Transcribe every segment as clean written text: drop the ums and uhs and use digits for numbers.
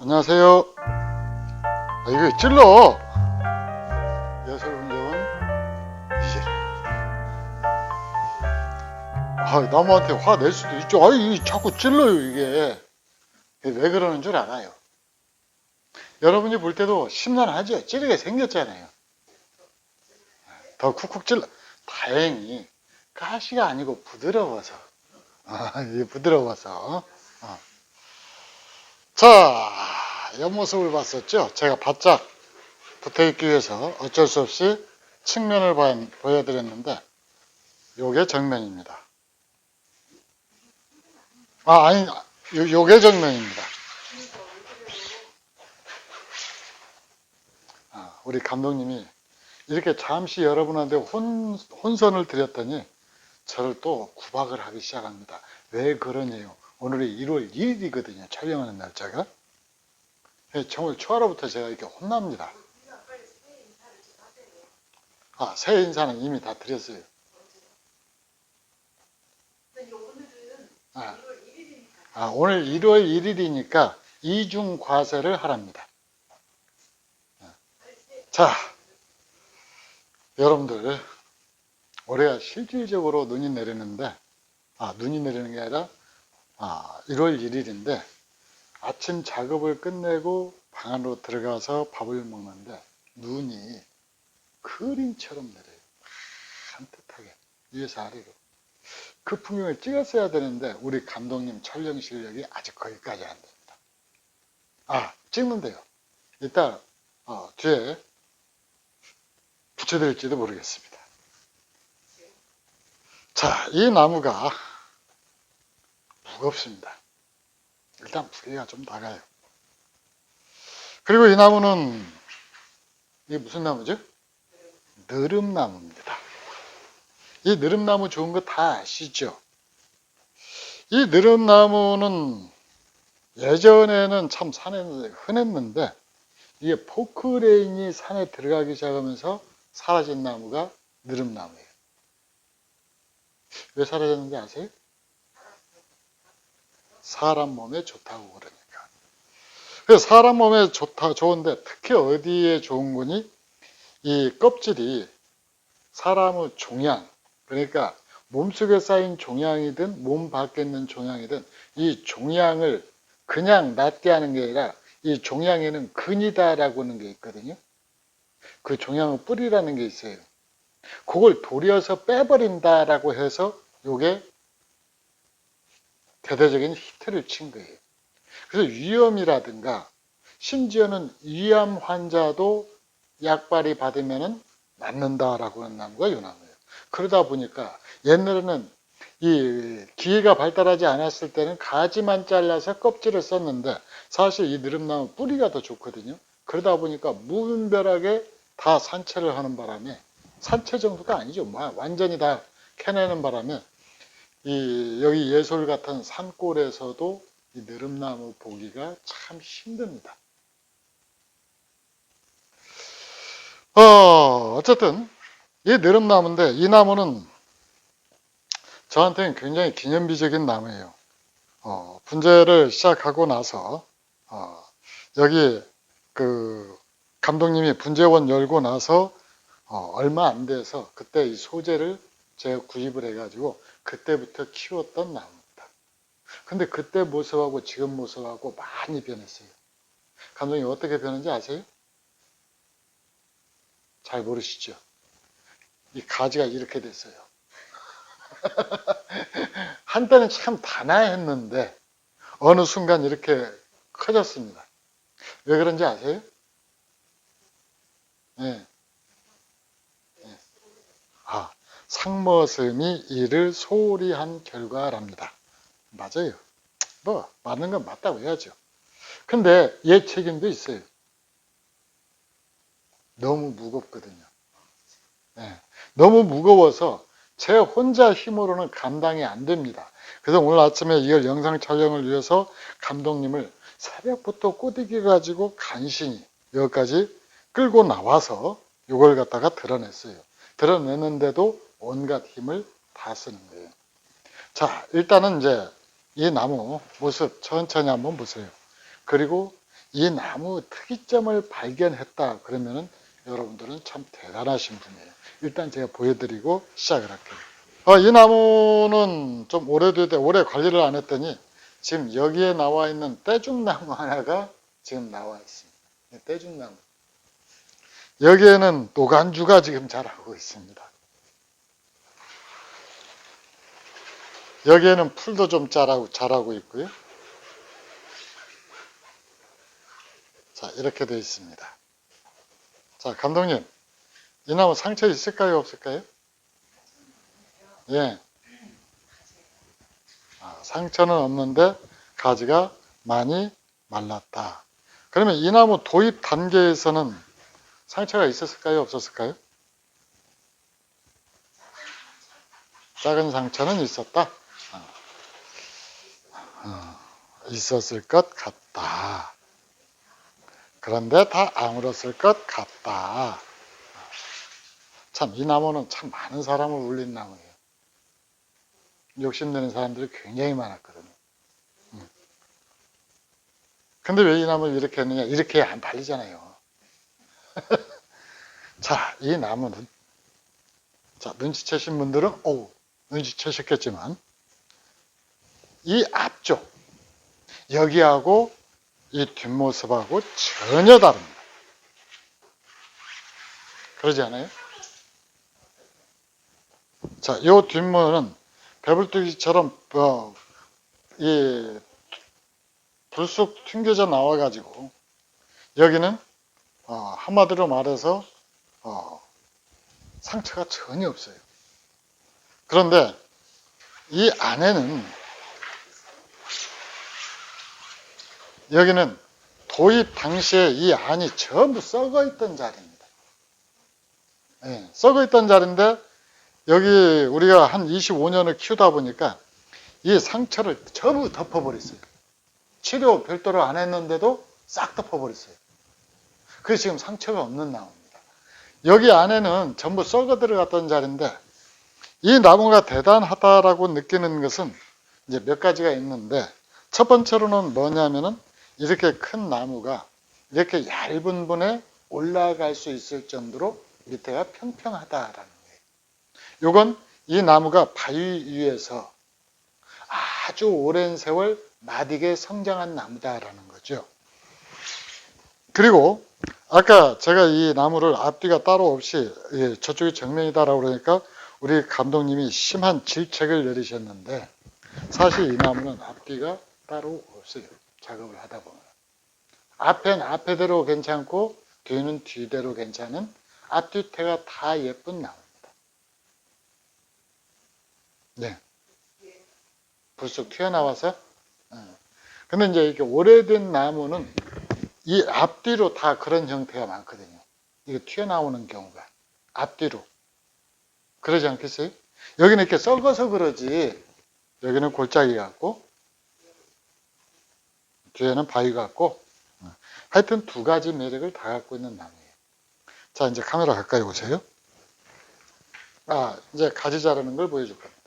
안녕하세요. 이거 찔러. 예술운동은 이제 남한테 화낼 수도 있죠. 이게 자꾸 찔러요. 이게 왜 그러는 줄 알아요. 여러분이 볼 때도 심란하죠. 찌르게 생겼잖아요. 더 쿡쿡 찔러. 다행히 가시가 아니고 부드러워서. 이게 부드러워서. 자, 옆모습을 봤었죠. 제가 바짝 붙어있기 위해서 어쩔 수 없이 측면을 보여드렸는데 요게 정면입니다. 아니, 요게 정면입니다. 우리 감독님이 이렇게 잠시 여러분한테 혼선을 드렸더니 저를 또 구박을 하기 시작합니다. 왜 그러냐요? 오늘이 1월 1일이거든요. 촬영하는 날짜가. 정월 초하루부터 제가 이렇게 혼납니다. 새해 인사는 이미 다 드렸어요. 오늘 1월 1일이니까 이중 과세를 하랍니다. 자, 여러분들 올해가 실질적으로 눈이 내리는데 눈이 내리는 게 아니라 1월 1일인데 아침 작업을 끝내고 방 안으로 들어가서 밥을 먹는데 눈이 그림처럼 내려요. 산뜻하게 위에서 아래로. 그 풍경을 찍었어야 되는데 우리 감독님 촬영 실력이 아직 거기까지 안 됩니다. 찍는데요. 이따 뒤에 붙여드릴지도 모르겠습니다. 자, 이 나무가 무겁습니다. 일단 무게가 좀 나가요. 그리고 이 나무는 이게 무슨 나무죠? 느릅나무입니다. 이 느릅나무 좋은 거 다 아시죠? 이 느릅나무는 예전에는 참 산에 흔했는데 이게 포크레인이 산에 들어가기 시작하면서 사라진 나무가 느릅나무예요. 왜 사라졌는지 아세요? 사람 몸에 좋다고 그러니까. 그래서 사람 몸에 좋은데 특히 어디에 좋은 거니? 이 껍질이 사람의 종양, 그러니까 몸속에 쌓인 종양이든 몸 밖에 있는 종양이든 이 종양을 그냥 낫게 하는 게 아니라 이 종양에는 근이다라고 하는 게 있거든요. 그 종양의 뿌리라는 게 있어요. 그걸 도려서 빼버린다라고 해서 요게 대대적인 히트를 친 거예요. 그래서 위염이라든가 심지어는 위암 환자도 약발이 받으면은 낫는다라고 하는 나무가 이 나무예요. 그러다 보니까 옛날에는 이 기계가 발달하지 않았을 때는 가지만 잘라서 껍질을 썼는데 사실 이 느릅나무 뿌리가 더 좋거든요. 그러다 보니까 무분별하게 다 산채를 하는 바람에 산채 정도가 아니죠. 완전히 다 캐내는 바람에 여기 예솔 같은 산골에서도 이 느릅나무 보기가 참 힘듭니다. 어쨌든 이 느릅나무인데 이 나무는 저한테는 굉장히 기념비적인 나무예요. 분재를 시작하고 나서 여기 그 감독님이 분재원 열고 나서 얼마 안 돼서 그때 이 소재를 제가 구입을 해가지고 그때부터 키웠던 나무입니다. 근데 그때 모습하고 지금 모습하고 많이 변했어요. 감독님 어떻게 변했는지 아세요? 잘 모르시죠? 이 가지가 이렇게 됐어요. 한때는 참 단아했는데 어느 순간 이렇게 커졌습니다. 왜 그런지 아세요? 네. 상머슴이 이를 소홀히 한 결과랍니다. 맞아요. 맞는 건 맞다고 해야죠. 근데 얘 책임도 있어요. 너무 무겁거든요. 네. 너무 무거워서 제 혼자 힘으로는 감당이 안 됩니다. 그래서 오늘 아침에 이걸 영상 촬영을 위해서 감독님을 새벽부터 꼬드겨 가지고 간신히 여기까지 끌고 나와서 이걸 갖다가 드러냈어요. 드러냈는데도 온갖 힘을 다 쓰는 거예요. 자, 일단은 이제 이 나무 모습 천천히 한번 보세요. 그리고 이 나무 특이점을 발견했다 그러면은 여러분들은 참 대단하신 분이에요. 일단 제가 보여드리고 시작을 할게요. 이 나무는 좀 오래됐는데 오래 관리를 안 했더니 지금 여기에 나와 있는 떼죽나무 하나가 지금 나와 있습니다. 떼죽나무. 여기에는 노간주가 지금 자라고 있습니다. 여기에는 풀도 좀 자라고 있고요. 자, 이렇게 되어 있습니다. 자, 감독님, 이 나무 상처 있을까요, 없을까요? 예. 상처는 없는데 가지가 많이 말랐다. 그러면 이 나무 도입 단계에서는 상처가 있었을까요, 없었을까요? 작은 상처는 있었다. 있었을 것 같다. 그런데 다 아물었을 것 같다. 참, 이 나무는 참 많은 사람을 울린 나무예요. 욕심내는 사람들이 굉장히 많았거든요. 근데 왜 이 나무를 이렇게 했느냐? 이렇게 안 팔리잖아요. 자, 이 나무는, 자, 눈치채신 분들은, 눈치채셨겠지만, 이 앞쪽, 여기하고 이 뒷모습하고 전혀 다릅니다. 그러지 않아요? 자, 이 뒷모는 배불뚝이처럼, 이 불쑥 튕겨져 나와가지고, 여기는, 한마디로 말해서, 상처가 전혀 없어요. 그런데 이 안에는 여기는 도입 당시에 이 안이 전부 썩어 있던 자리입니다. 네, 썩어 있던 자리인데 여기 우리가 한 25년을 키우다 보니까 이 상처를 전부 덮어버렸어요. 치료 별도로 안 했는데도 싹 덮어버렸어요. 그래서 지금 상처가 없는 나무입니다. 여기 안에는 전부 썩어 들어갔던 자리인데 이 나무가 대단하다라고 느끼는 것은 이제 몇 가지가 있는데 첫 번째로는 뭐냐면은 이렇게 큰 나무가 이렇게 얇은 분에 올라갈 수 있을 정도로 밑에가 평평하다라는 거예요. 이건 이 나무가 바위 위에서 아주 오랜 세월 낯익게 성장한 나무다라는 거죠. 그리고 아까 제가 이 나무를 앞뒤가 따로 없이 저쪽이 정면이다라고 그러니까 우리 감독님이 심한 질책을 내리셨는데 사실 이 나무는 앞뒤가 따로 없어요. 작업을 하다 보면. 앞엔 앞에대로 괜찮고 뒤는 뒤대로 괜찮은 앞뒤태가 다 예쁜 나무입니다. 네. 불쑥 튀어나와서. 근데 이제 이렇게 오래된 나무는 이 앞뒤로 다 그런 형태가 많거든요. 이게 튀어나오는 경우가. 앞뒤로. 그러지 않겠어요? 여기는 이렇게 썩어서 그러지. 여기는 골짜기 같고, 뒤에는 바위 같고, 하여튼 두 가지 매력을 다 갖고 있는 나무예요. 자, 이제 카메라 가까이 오세요. 이제 가지 자르는 걸 보여줄 겁니다.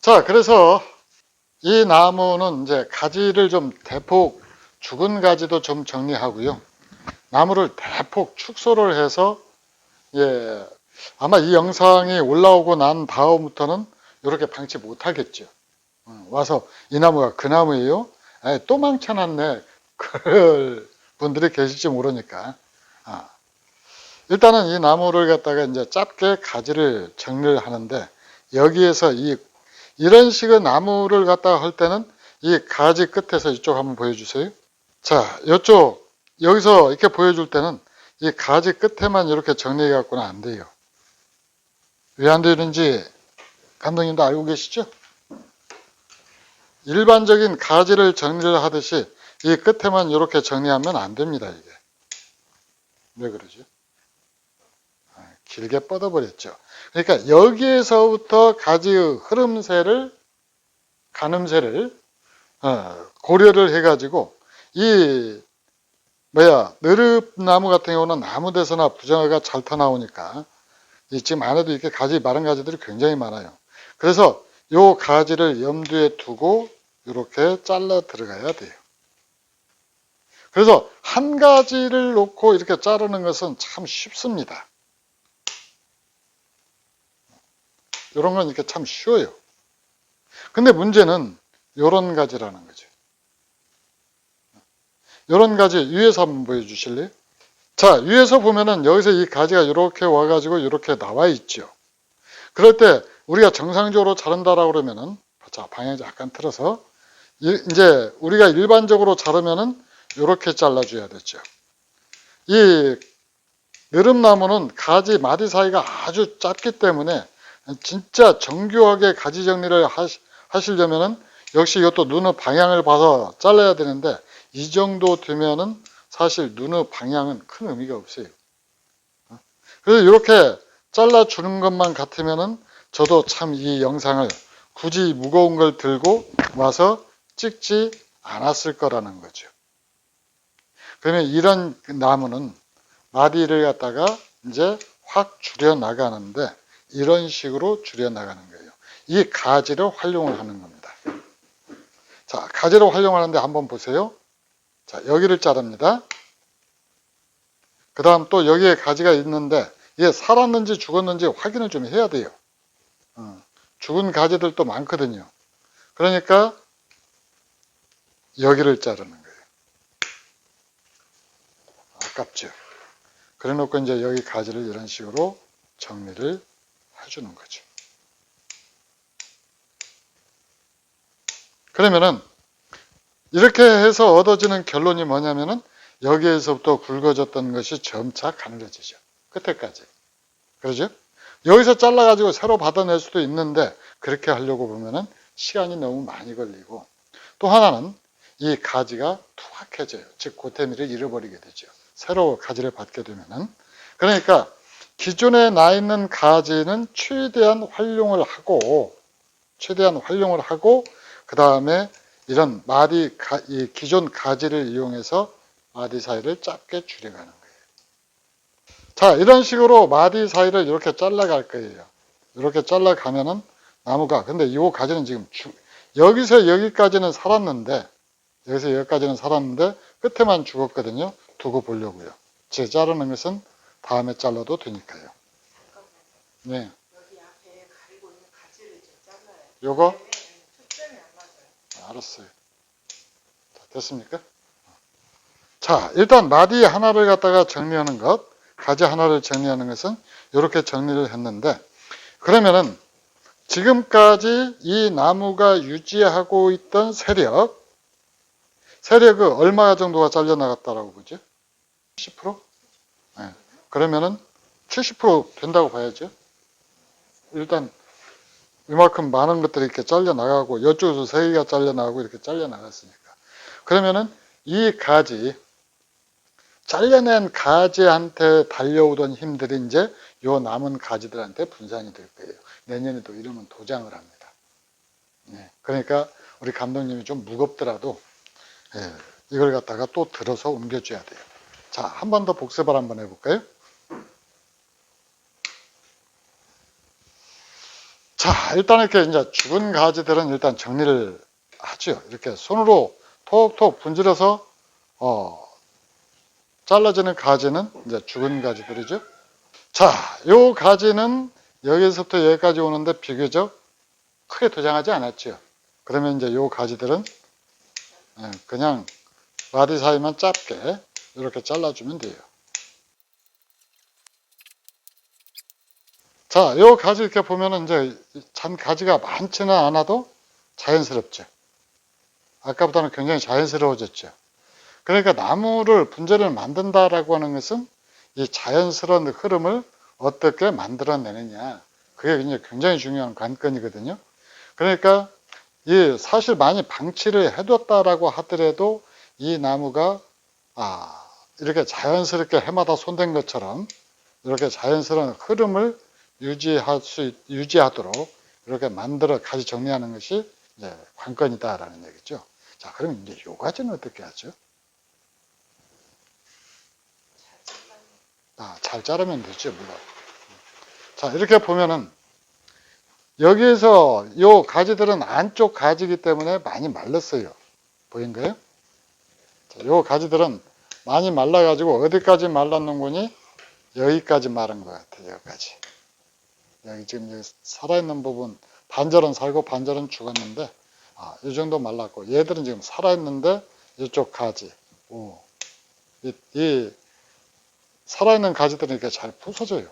자, 그래서 이 나무는 이제 가지를 좀 대폭, 죽은 가지도 좀 정리하고요. 나무를 대폭 축소를 해서, 아마 이 영상이 올라오고 난 다음부터는 이렇게 방치 못하겠죠. 와서 이 나무가 그 나무예요? 또 망쳐놨네. 그럴 분들이 계실지 모르니까. 일단은 이 나무를 갖다가 이제 짧게 가지를 정리를 하는데 여기에서 이런 식의 나무를 갖다가 할 때는 이 가지 끝에서 이쪽 한번 보여주세요. 자, 여기서 이렇게 보여줄 때는 이 가지 끝에만 이렇게 정리해 갖고는 안 돼요. 왜 안 되는지 감독님도 알고 계시죠? 일반적인 가지를 정리를 하듯이 이 끝에만 이렇게 정리하면 안 됩니다, 이게. 왜 그러죠? 길게 뻗어버렸죠. 그러니까 여기에서부터 가지의 가늠새를 고려를 해가지고 느릅나무 같은 경우는 아무 데서나 부정어가 잘 터나오니까 지금 안에도 이렇게 마른 가지들이 굉장히 많아요. 그래서 요 가지를 염두에 두고 이렇게 잘라 들어가야 돼요. 그래서 한 가지를 놓고 이렇게 자르는 것은 참 쉽습니다. 이런 건 이렇게 참 쉬워요. 근데 문제는 이런 가지라는 거죠. 이런 가지 위에서 한번 보여주실래요? 자, 위에서 보면은 여기서 이 가지가 이렇게 와가지고 이렇게 나와 있죠. 그럴 때 우리가 정상적으로 자른다라고 그러면은, 자, 방향 약간 틀어서, 이제 우리가 일반적으로 자르면은 이렇게 잘라줘야 되죠. 이 느릅나무는 가지 마디 사이가 아주 짧기 때문에 진짜 정교하게 가지 정리를 하시려면은 역시 이것도 눈의 방향을 봐서 잘라야 되는데 이 정도 되면은 사실 눈의 방향은 큰 의미가 없어요. 그래서 이렇게 잘라주는 것만 같으면은 저도 참 이 영상을 굳이 무거운 걸 들고 와서 찍지 않았을 거라는 거죠. 그러면 이런 나무는 마디를 갖다가 이제 확 줄여 나가는데 이런 식으로 줄여 나가는 거예요. 이 가지를 활용을 하는 겁니다. 자, 가지를 활용하는데 한번 보세요. 자, 여기를 자릅니다. 그 다음 또 여기에 가지가 있는데 이게 살았는지 죽었는지 확인을 좀 해야 돼요. 죽은 가지들도 많거든요. 그러니까 여기를 자르는 거예요. 아깝죠. 그래 놓고 이제 여기 가지를 이런 식으로 정리를 해주는 거죠. 그러면은 이렇게 해서 얻어지는 결론이 뭐냐면은 여기에서부터 굵어졌던 것이 점차 가늘어지죠. 끝에까지. 그러죠? 여기서 잘라가지고 새로 받아낼 수도 있는데 그렇게 하려고 보면은 시간이 너무 많이 걸리고 또 하나는 이 가지가 투박해져요. 즉 고태미를 잃어버리게 되죠. 새로 가지를 받게 되면은. 그러니까 기존에 나 있는 가지는 최대한 활용을 하고 그 다음에 이런 이 기존 가지를 이용해서 마디 사이를 짧게 줄여가는 거예요. 자, 이런 식으로 마디 사이를 이렇게 잘라갈 거예요. 이렇게 잘라가면은 나무가, 근데 이 가지는 지금 여기서 여기까지는 살았는데, 끝에만 죽었거든요. 두고 보려고요. 제 자르는 것은 다음에 잘라도 되니까요. 네. 여기 앞에 가리고 있는 가지를 좀 잘라요. 요거? 초점이 안 맞아요. 알았어요. 자, 됐습니까? 자, 일단 마디 하나를 갖다가 정리하는 것, 가지 하나를 정리하는 것은 이렇게 정리를 했는데, 그러면은 지금까지 이 나무가 유지하고 있던 세력은 얼마 정도가 잘려나갔다라고 보죠? 70%? 네. 그러면은 70% 된다고 봐야죠. 일단 이만큼 많은 것들이 이렇게 잘려나가고 이쪽에서 3개가 잘려나가고 이렇게 잘려나갔으니까. 그러면은 이 잘려낸 가지한테 달려오던 힘들이 이제 요 남은 가지들한테 분산이 될 거예요. 내년에도 이러면 도장을 합니다. 네. 그러니까 우리 감독님이 좀 무겁더라도 이걸 갖다가 또 들어서 옮겨줘야 돼요. 자, 한 번 더 복습을 한번 해볼까요? 자, 일단 이렇게 이제 죽은 가지들은 일단 정리를 하죠. 이렇게 손으로 톡톡 분질러서 잘라지는 가지는 이제 죽은 가지들이죠. 자, 요 가지는 여기서부터 여기까지 오는데 비교적 크게 도장하지 않았죠. 그러면 이제 요 가지들은 그냥 마디 사이만 짧게 이렇게 잘라주면 돼요. 자, 요 가지 이렇게 보면은 이제 잔 가지가 많지는 않아도 자연스럽죠. 아까보다는 굉장히 자연스러워졌죠. 그러니까 나무를 분재를 만든다라고 하는 것은 이 자연스러운 흐름을 어떻게 만들어내느냐. 그게 굉장히 중요한 관건이거든요. 그러니까 이 사실 많이 방치를 해뒀다라고 하더라도 이 나무가 이렇게 자연스럽게 해마다 손댄 것처럼 이렇게 자연스러운 흐름을 유지하도록 이렇게 만들어 가지 정리하는 것이 이제 관건이다라는 얘기죠. 자, 그럼 이제 요 가지는 어떻게 하죠? 잘 자르면 되죠, 물론. 자, 이렇게 보면은 여기에서 요 가지들은 안쪽 가지이기 때문에 많이 말랐어요. 보인가요? 요 가지들은 많이 말라가지고 어디까지 말랐는 거니? 여기까지 마른 것 같아요. 여기까지. 여기 지금 여기 살아있는 부분 반절은 살고 반절은 죽었는데 이 정도 말랐고 얘들은 지금 살아있는데 이쪽 가지 이 살아있는 가지들은 이렇게 잘 부서져요.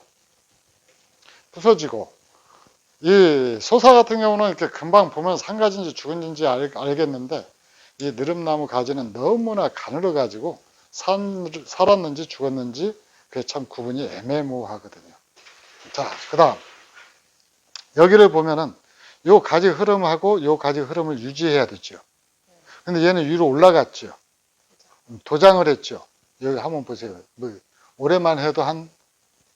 부서지고 이 소사 같은 경우는 이렇게 금방 보면 산가지인지 죽은지 알겠는데 이 느릅나무 가지는 너무나 가늘어 가지고 살았는지 죽었는지 그게 참 구분이 애매모호하거든요. 자, 그 다음 여기를 보면은 요 가지 흐름하고 요 가지 흐름을 유지해야 되죠. 근데 얘는 위로 올라갔죠. 도장을 했죠. 여기 한번 보세요. 뭐 올해만 해도 한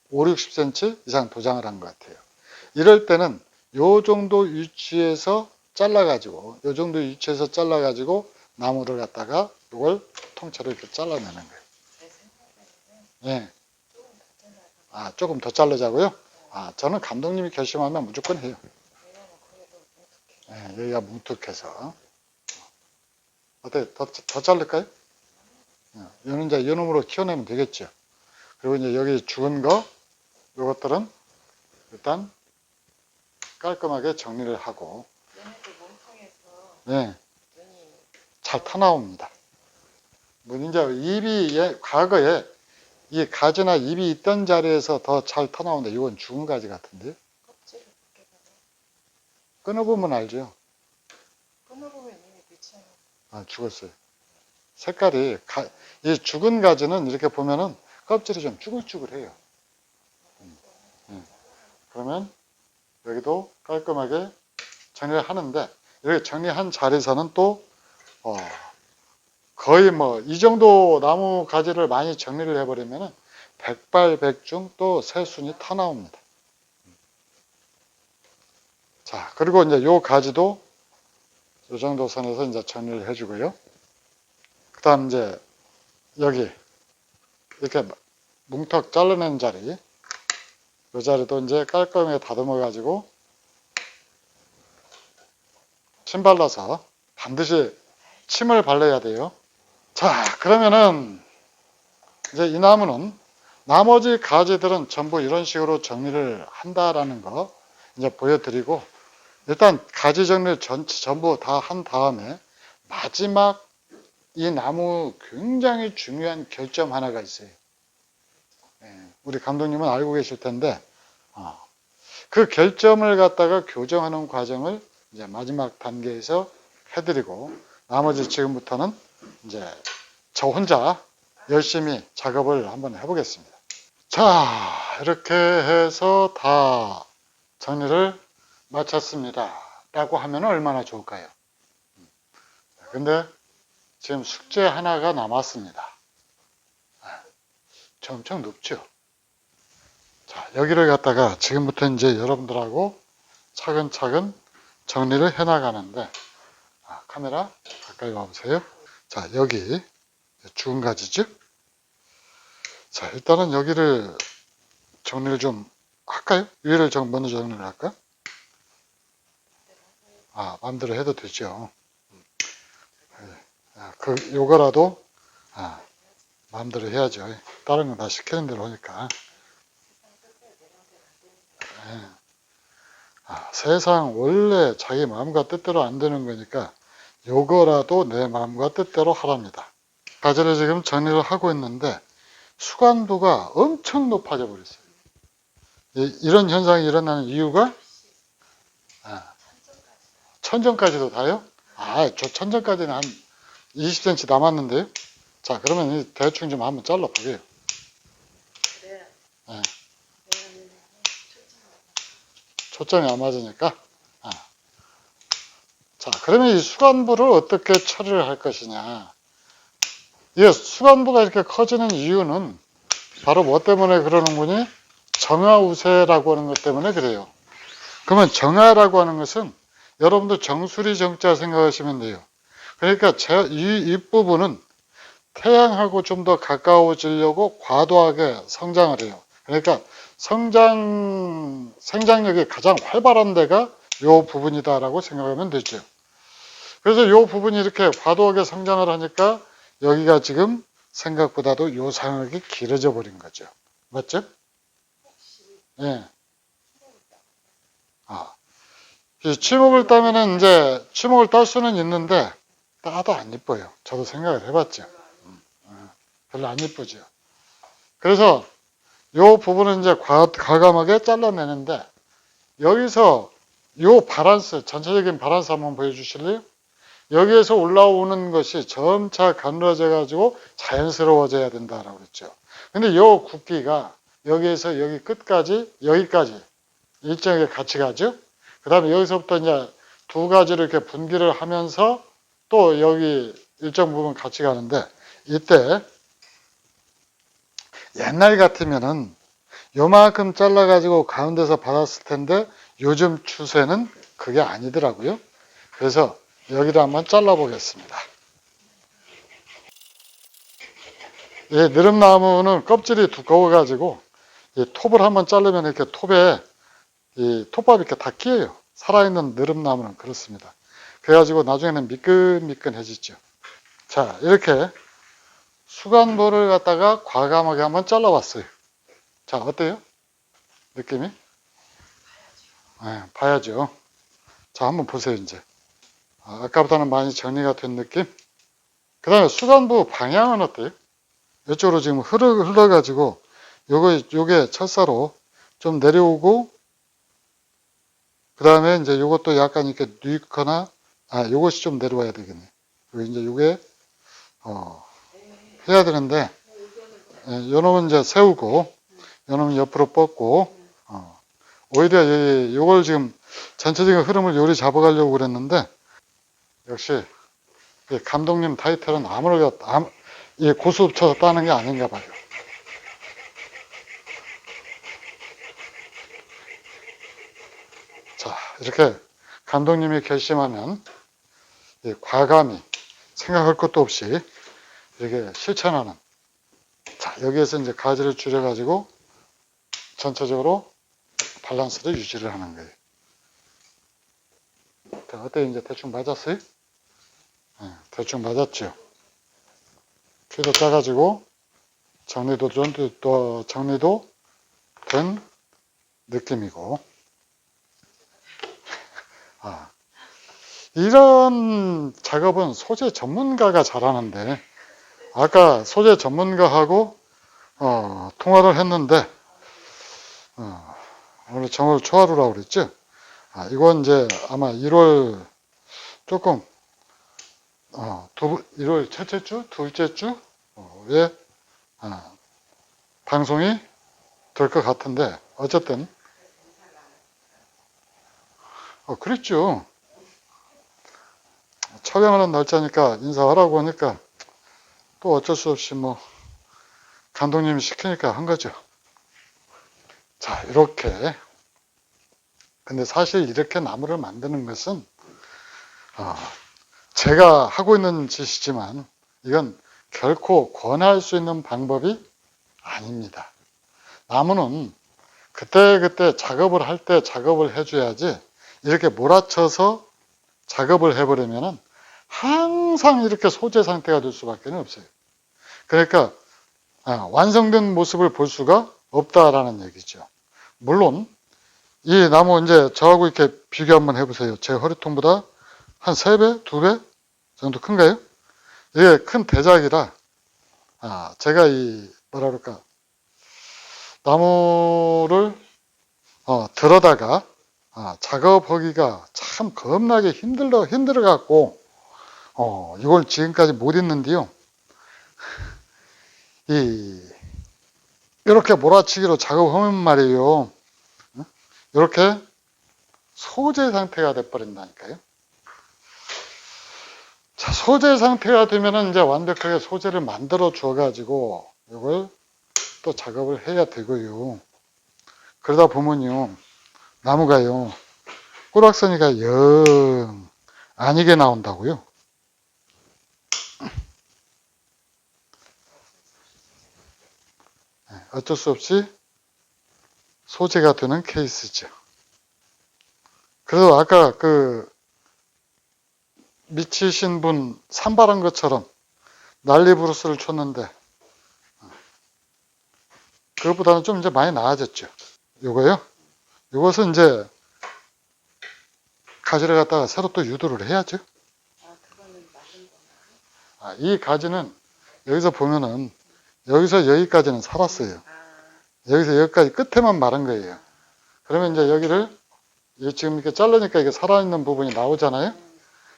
5, 60cm 이상 도장을 한 것 같아요. 이럴 때는 요 정도 위치에서 잘라가지고 요 정도 위치에서 잘라가지고 나무를 갖다가 이걸 통째로 이렇게 잘라내는 거예요. 예. 조금 더 자르자고요? 저는 감독님이 결심하면 무조건 해요. 예, 여기가 뭉툭해서. 어때? 더 자를까요? 이는 이제 이놈으로 키워내면 되겠죠. 그리고 이제 여기 죽은 거, 요것들은 일단 깔끔하게 정리를 하고, 예, 잘 타나옵니다. 뭐 이제 잎이 과거에 이 가지나 잎이 있던 자리에서 더 잘 타나오는데 이건 죽은 가지 같은데요? 끊어보면 알죠. 끊어보면 이미 빛이 죽었어요. 색깔이 이 죽은 가지는 이렇게 보면은 껍질이 좀 쭈글쭈글해요. 그러면 여기도 깔끔하게 정리를 하는데 이렇게 정리한 자리에서는 또 거의 뭐 이 정도 나무 가지를 많이 정리를 해버리면은 백발백중 또 새순이 타 나옵니다. 자, 그리고 이제 요 가지도 요 정도 선에서 이제 정리를 해주고요. 그 다음 이제 여기 이렇게 뭉턱 잘라낸 자리, 요 자리도 이제 깔끔하게 다듬어 가지고 침 발라서 반드시 침을 발라야 돼요. 자, 그러면은 이제 이 나무는 나머지 가지들은 전부 이런 식으로 정리를 한다라는 거 이제 보여드리고 일단 가지 정리를 전부 다 한 다음에 마지막 이 나무 굉장히 중요한 결점 하나가 있어요. 우리 감독님은 알고 계실 텐데 그 결점을 갖다가 교정하는 과정을 이제 마지막 단계에서 해드리고 나머지 지금부터는 이제 저 혼자 열심히 작업을 한번 해보겠습니다. 자, 이렇게 해서 다 정리를 마쳤습니다. 라고 하면 얼마나 좋을까요? 근데 지금 숙제 하나가 남았습니다. 엄청 높죠? 자, 여기를 갖다가 지금부터 이제 여러분들하고 차근차근 정리를 해 나가는데 카메라 가까이 와보세요. 자, 여기 죽은 가지죠? 자, 일단은 여기를 정리를 좀 할까요? 위를 먼저 정리를 할까? 마음대로 해도 되죠. 요거라도 마음대로 해야죠. 다른 건 다 시키는 대로 하니까. 세상 원래 자기 마음과 뜻대로 안 되는 거니까 요거라도 내 마음과 뜻대로 하랍니다. 가지를 지금 정리를 하고 있는데 수간부가 엄청 높아져 버렸어요. 이런 현상이 일어나는 이유가 천정까지도 다요? 저 천정까지는 한 20cm 남았는데요. 자, 그러면 대충 좀 한번 잘라보게요. 네. 초점이 안 맞으니까. 자, 그러면 이 수간부를 어떻게 처리를 할 것이냐. 이 수간부가 이렇게 커지는 이유는 바로 뭐 때문에 그러는 거니? 정화우세라고 하는 것 때문에 그래요. 그러면 정화라고 하는 것은 여러분들 정수리 정자 생각하시면 돼요. 그러니까 이 부분은 태양하고 좀 더 가까워지려고 과도하게 성장을 해요. 그러니까 생장력이 가장 활발한 데가 이 부분이다라고 생각하면 되죠. 그래서 이 부분이 이렇게 과도하게 성장을 하니까 여기가 지금 생각보다도 요상하게 길어져 버린 거죠. 맞죠? 예. 아, 이 치목을 따면은 이제 치목을 딸 수는 있는데 따도 안 이뻐요. 저도 생각을 해봤죠. 별로 안 이쁘죠. 그래서 요 부분은 이제 과감하게 잘라내는데 여기서 요 바란스, 전체적인 바란스 한번 보여주실래요? 여기에서 올라오는 것이 점차 가늘어져 가지고 자연스러워져야 된다라고 그랬죠. 근데 요 굵기가 여기에서 여기 끝까지, 여기까지 일정하게 같이 가죠. 그 다음에 여기서부터 이제 두 가지를 이렇게 분기를 하면서 또 여기 일정 부분 같이 가는데 이때 옛날 같으면은 요만큼 잘라가지고 가운데서 받았을 텐데 요즘 추세는 그게 아니더라고요. 그래서 여기를 한번 잘라보겠습니다. 이 느릅나무는 껍질이 두꺼워가지고 이 톱을 한번 자르면 이렇게 톱에 이 톱밥이 이렇게 다 끼어요. 살아있는 느릅나무는 그렇습니다. 그래가지고 나중에는 미끈미끈해지죠. 자, 이렇게 수간부를 갖다가 과감하게 한번 잘라봤어요. 자, 어때요? 느낌이? 네, 봐야죠. 자, 한번 보세요, 이제. 아까보다는 많이 정리가 된 느낌? 그 다음에 수간부 방향은 어때요? 이쪽으로 지금 흘러가지고, 요게 철사로 좀 내려오고, 그 다음에 이제 요것도 약간 이렇게 뉘거나, 요것이 좀 내려와야 되겠네. 그리고 이제 요게, 해야 되는데, 요 놈은 이제 세우고, 요 놈은 옆으로 뻗고, 오히려 요걸 지금 전체적인 흐름을 요리 잡아가려고 그랬는데, 역시, 감독님 타이틀은 이 고수 쳐서 따는 게 아닌가 봐요. 자, 이렇게 감독님이 결심하면 과감히 생각할 것도 없이 이렇게 실천하는. 자, 여기에서 이제 가지를 줄여가지고 전체적으로 밸런스를 유지를 하는 거예요. 자, 어때? 이제 대충 맞았어요? 네, 대충 맞았죠. 키도 작아지고 정리도 된 느낌이고. 이런 작업은 소재 전문가가 잘하는데 아까 소재 전문가하고 통화를 했는데 오늘 정월 초하루라고 그랬죠. 이건 이제 아마 1월 조금 1월 첫째 주, 둘째 주에 방송이 될 것 같은데 어쨌든 그랬죠. 촬영하는 날짜니까 인사하라고 하니까 또 어쩔 수 없이 뭐 감독님이 시키니까 한 거죠. 자, 이렇게. 근데 사실 이렇게 나무를 만드는 것은 제가 하고 있는 짓이지만 이건 결코 권할 수 있는 방법이 아닙니다. 나무는 그때그때 작업을 할 때 작업을 해줘야지 이렇게 몰아쳐서 작업을 해버리면 항상 이렇게 소재 상태가 될 수밖에 없어요. 그러니까 완성된 모습을 볼 수가 없다라는 얘기죠. 물론 이 나무 이제 저하고 이렇게 비교 한번 해보세요. 제 허리통보다 한 3배, 2배 정도 큰가요? 이게 큰 대작이라 제가 뭐라 그럴까 나무를 들어다가 작업하기가 참 겁나게 힘들어 갖고 이걸 지금까지 못 했는데요. 이렇게 몰아치기로 작업하면 말이에요. 이렇게 소재 상태가 돼버린다니까요. 자, 소재 상태가 되면은 이제 완벽하게 소재를 만들어 줘가지고 이걸 또 작업을 해야 되고요. 그러다 보면요, 나무가요, 꼬락서니가 영 아니게 나온다고요. 어쩔 수 없이 소재가 되는 케이스죠. 그래서 아까 미치신 분 산발한 것처럼 난리부르스를 쳤는데 그것보다는 좀 이제 많이 나아졌죠. 요거요. 요것은 이제 가지를 갖다가 새로 또 유도를 해야죠. 그거는 맞은 거나. 이 가지는 여기서 보면은 여기서 여기까지는 살았어요. 여기서 여기까지 끝에만 마른 거예요. 그러면 이제 여기를 지금 이렇게 자르니까 이게 살아있는 부분이 나오잖아요.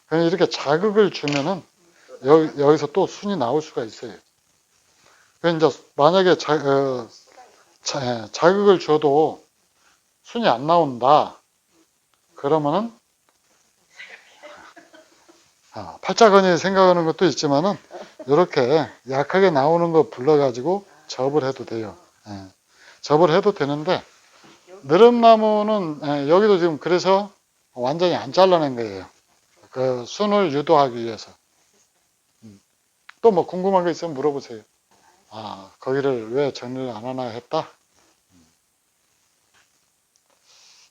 그럼 이렇게 자극을 주면은 여기서 또 순이 나올 수가 있어요. 그래서 이제 만약에 자극을 줘도 순이 안 나온다. 그러면은 팔자건이 생각하는 것도 있지만은 이렇게 약하게 나오는 거 불러가지고 접을 해도 돼요. 접을 해도 되는데 느릅나무는 여기도 지금 그래서 완전히 안 잘라낸 거예요. 그 순을 유도하기 위해서. 또 뭐 궁금한 거 있으면 물어보세요. 거기를 왜 정리를 안 하나 했다?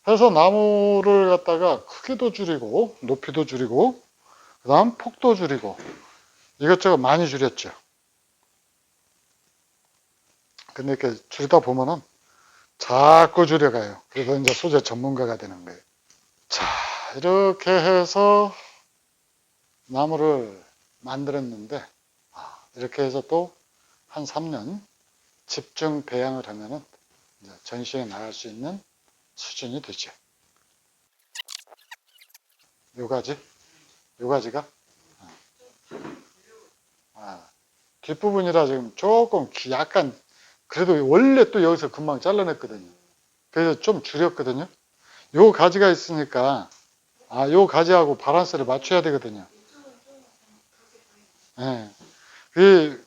해서 나무를 갖다가 크기도 줄이고 높이도 줄이고 그 다음 폭도 줄이고 이것저것 많이 줄였죠. 근데 이렇게 줄이다 보면은 자꾸 줄여가요. 그래서 이제 소재 전문가가 되는 거예요. 자, 이렇게 해서 나무를 만들었는데 이렇게 해서 또 한 3년 집중 배양을 하면은 이제 전시에 나갈 수 있는 수준이 되죠. 요 가지가 뒷부분이라 지금 조금 약간 그래도 원래 또 여기서 금방 잘라냈거든요. 그래서 좀 줄였거든요. 요 가지가 있으니까 요 가지하고 바란스를 맞춰야 되거든요.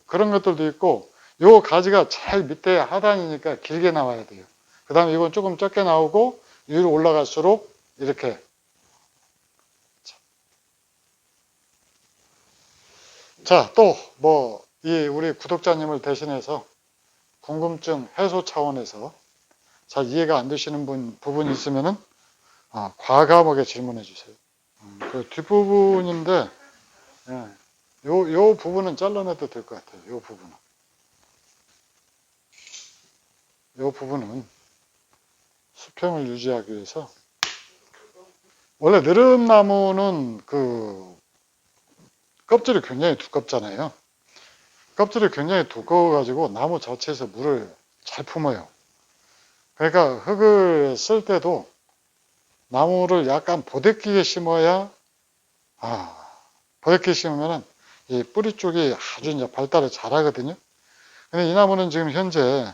그런 것들도 있고 요 가지가 잘 밑에 하단이니까 길게 나와야 돼요. 그 다음에 이건 조금 적게 나오고 위로 올라갈수록 이렇게 자, 또 뭐 우리 구독자님을 대신해서 궁금증 해소 차원에서 잘 이해가 안 되시는 부분이 있으면은 과감하게 질문해 주세요. 그 뒷부분인데 요 부분은 잘라내도 될 것 같아요. 요 부분은 수평을 유지하기 위해서 원래 느릅나무는 그 껍질이 굉장히 두껍잖아요. 껍질이 굉장히 두꺼워가지고 나무 자체에서 물을 잘 품어요. 그러니까 흙을 쓸 때도 나무를 약간 보대끼게 심어야 보대끼게 심으면은 이 뿌리 쪽이 아주 이제 발달을 잘 하거든요. 근데 이 나무는 지금 현재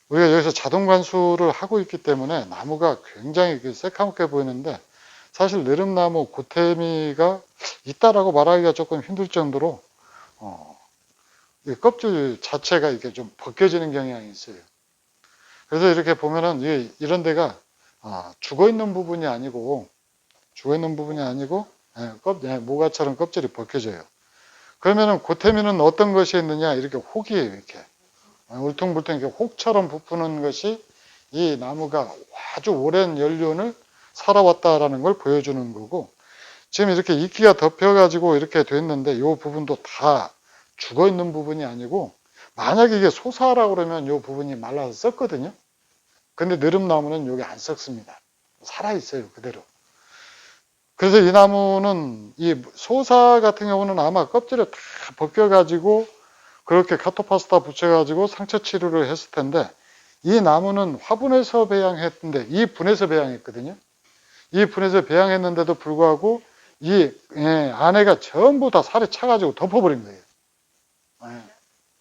우리가 여기서 자동 관수를 하고 있기 때문에 나무가 굉장히 새카맣게 보이는데 사실 느릅나무 고태미가 있다라고 말하기가 조금 힘들 정도로 이 껍질 자체가 이렇게 좀 벗겨지는 경향이 있어요. 그래서 이렇게 보면은 이런 데가 죽어 있는 부분이 아니고 모가처럼 껍질이 벗겨져요. 그러면은 고태미는 어떤 것이 있느냐? 이렇게 혹이에요. 이렇게 울퉁불퉁 이렇게 혹처럼 부푸는 것이 이 나무가 아주 오랜 연륜을 살아왔다라는 걸 보여주는 거고, 지금 이렇게 이끼가 덮여가지고 이렇게 됐는데 이 부분도 다 죽어 있는 부분이 아니고, 만약에 이게 소사라고 그러면 이 부분이 말라서 썩거든요. 근데 느릅나무는 여기 안 썩습니다. 살아있어요, 그대로. 그래서 이 나무는 이 소사 같은 경우는 아마 껍질을 다 벗겨가지고 그렇게 카토파스타 붙여가지고 상처 치료를 했을 텐데, 이 나무는 화분에서 배양했는데 이 분에서 배양했거든요. 이 분에서 배양했는데도 불구하고 이 안에가 전부 다 살이 차가지고 덮어버린 거예요.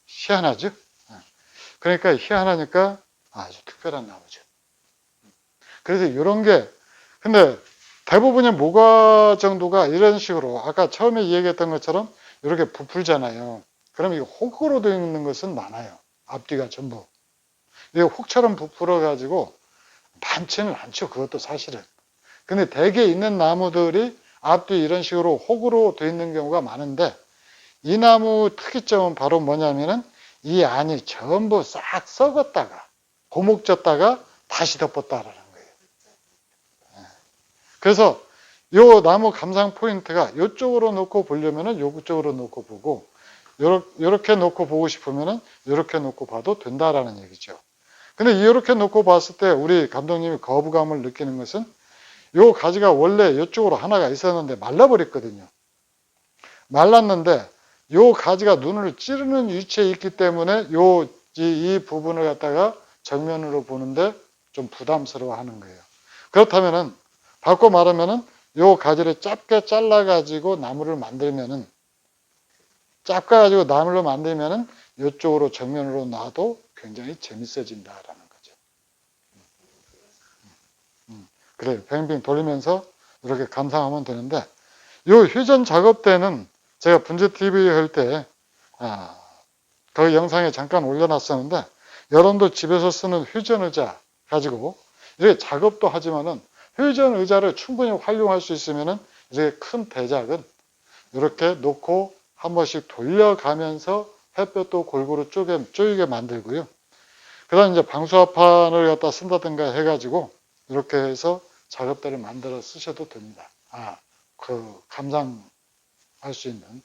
희한하죠? 그러니까 희한하니까 아주 특별한 나무죠. 그래서 이런 게, 근데 대부분의 모과 정도가 이런 식으로 아까 처음에 얘기했던 것처럼 이렇게 부풀잖아요. 그럼 이 혹으로 되어 있는 것은 많아요. 앞뒤가 전부. 이게 혹처럼 부풀어가지고 많지는 않죠. 그것도 사실은. 근데 대개 있는 나무들이 앞뒤 이런 식으로 혹으로 되어 있는 경우가 많은데, 이 나무 특이점은 바로 뭐냐면은 이 안이 전부 싹 썩었다가 고목졌다가 다시 덮었다라는 거예요. 그래서 요 나무 감상 포인트가 이쪽으로 놓고 보려면은 이쪽으로 놓고 보고, 요렇게 놓고 보고 싶으면은 요렇게 놓고 봐도 된다라는 얘기죠. 근데 이렇게 놓고 봤을 때 우리 감독님이 거부감을 느끼는 것은 요 가지가 원래 이쪽으로 하나가 있었는데 말라버렸거든요. 말랐는데 요 가지가 눈을 찌르는 위치에 있기 때문에 이 부분을 갖다가 정면으로 보는데 좀 부담스러워 하는 거예요. 그렇다면은, 바꿔 말하면은 요 가지를 짧게 잘라가지고 나무를 만들면은, 이쪽으로 정면으로 놔도 굉장히 재밌어진다라는 거죠. 그래요. 뱅뱅 돌리면서 이렇게 감상하면 되는데, 요 휴전 작업 때는 제가 분재 TV 할 때, 그 영상에 잠깐 올려놨었는데, 여러분도 집에서 쓰는 휴전 의자 가지고 이렇게 작업도 하지만은 휴전 의자를 충분히 활용할 수 있으면은 이렇게 큰 대작은 이렇게 놓고 한 번씩 돌려가면서 햇볕도 골고루 쪼이게 만들고요. 그 다음 이제 방수화판을 갖다 쓴다든가 해가지고 이렇게 해서 작업대를 만들어 쓰셔도 됩니다. 감상할 수 있는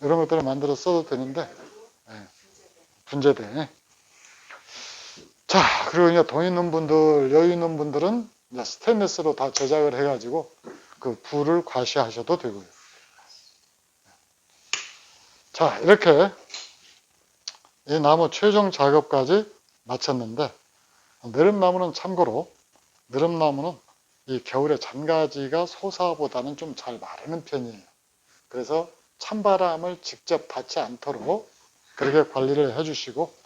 이런 것들을 만들어 써도 되는데, 분재대. 자, 그리고 이제 돈 있는 분들, 여유 있는 분들은 이제 스테인리스로 다 제작을 해가지고 그 불을 과시하셔도 되고요. 자, 이렇게 이 나무 최종 작업까지 마쳤는데, 느릅나무는 참고로, 느릅나무는 이 겨울에 잔가지가 소사보다는 좀 잘 마르는 편이에요. 그래서 찬바람을 직접 닿지 않도록 그렇게 관리를 해주시고,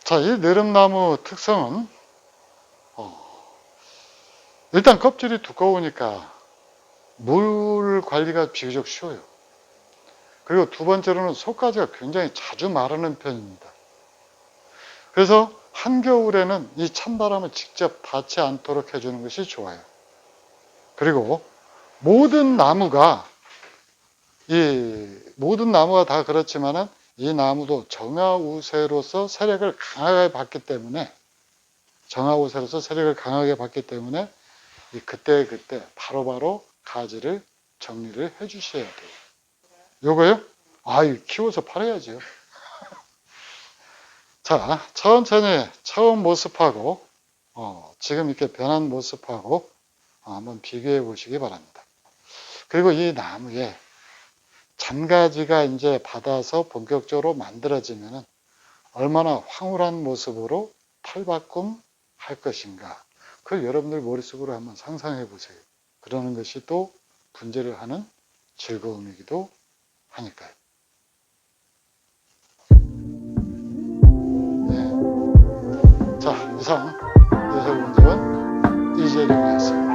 자, 이 느릅나무 특성은 일단 껍질이 두꺼우니까 물 관리가 비교적 쉬워요. 그리고 두 번째로는 속가지가 굉장히 자주 마르는 편입니다. 그래서 한겨울에는 이 찬바람을 직접 닿지 않도록 해주는 것이 좋아요. 그리고 모든 나무가 다 그렇지만은 이 나무도 정화우세로서 세력을 강하게 받기 때문에 그때 바로바로 가지를 정리를 해 주셔야 돼요. 요거요? 키워서 팔아야죠. 자, 천천히 처음 모습하고 지금 이렇게 변한 모습하고 한번 비교해 보시기 바랍니다. 그리고 이 나무에 잔가지가 이제 받아서 본격적으로 만들어지면 얼마나 황홀한 모습으로 탈바꿈 할 것인가. 그걸 여러분들 머릿속으로 한번 상상해 보세요. 그러는 것이 또 분재를 하는 즐거움이기도 하니까요. 자, 이상 예술분석은 이재룡이었습니다.